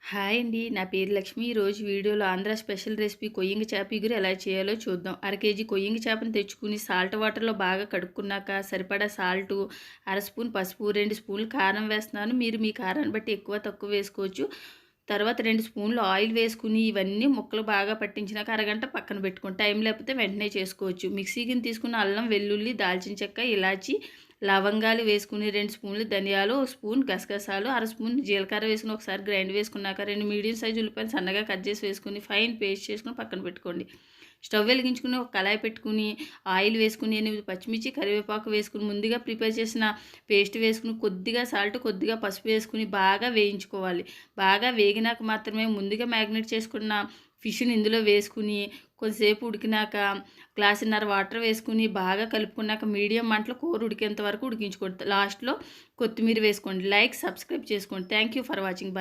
Hi అండి. నా పేరు లక్ష్మి. ఈరోజు వీడియోలో ఆంధ్ర స్పెషల్ రెసిపీ కొయ్యంగి చేప ఇగురు ఎలా చేయాలో చూద్దాం. అర కేజీ కొయ్యంగి చేపను తెచ్చుకుని సాల్ట్ వాటర్‌లో బాగా కడుక్కున్నాక సరిపడా సాల్టు, అర స్పూన్ పసుపు, 2 స్పూన్లు కారం వేస్తున్నాను. మీరు మీ కారాన్ని బట్టి ఎక్కువ, తక్కువ వేసుకోవచ్చు. తర్వాత 2 స్పూన్లు ఆయిల్ వేసుకుని ఇవన్నీ ముక్కలు బాగా పట్టించినాక అరగంట పక్కన పెట్టుకోండి. టైం లేకపోతే వెంటనే చేసుకోవచ్చు. మిక్సీ గిన్నె తీసుకున్న అల్లం, వెల్లుల్లి, దాల్చిన చెక్క, ఇలాచి, లవంగాలు వేసుకుని 2 స్పూన్లు ధనియాలు, ఓ స్పూన్ గసగసాలు, అర స్పూన్ జీలకర్ర వేసుకుని ఒకసారి గ్రైండ్ వేసుకున్నాక 2 మీడియం సైజు ఉల్లిపాయలు సన్నగా కట్ చేసి వేసుకుని ఫైన్ పేస్ట్ చేసుకుని పక్కన పెట్టుకోండి. స్టవ్ వెలిగించుకుని ఒక కళాయి పెట్టుకుని ఆయిల్ వేసుకుని 8 పచ్చిమిర్చి, కరివేపాకు వేసుకుని ముందుగా ప్రిపేర్ చేసిన పేస్ట్ వేసుకుని కొద్దిగా సాల్ట్, కొద్దిగా పసుపు వేసుకుని బాగా వేయించుకోవాలి. బాగా వేగినాక మాత్రమే ముందుగా మ్యాగ్నేట్ చేసుకున్న ఫిష్ని ఇందులో వేసుకుని కొద్దిసేపు ఉడికినాక గ్లాసున్నర వాటర్ వేసుకుని బాగా కలుపుకున్నాక మీడియం మంటలో కూర ఉడికేంత వరకు ఉడికించుకోండి. లాస్ట్లో కొత్తిమీర వేసుకోండి. లైక్, సబ్స్క్రైబ్ చేసుకోండి. Thank you for watching. Bye.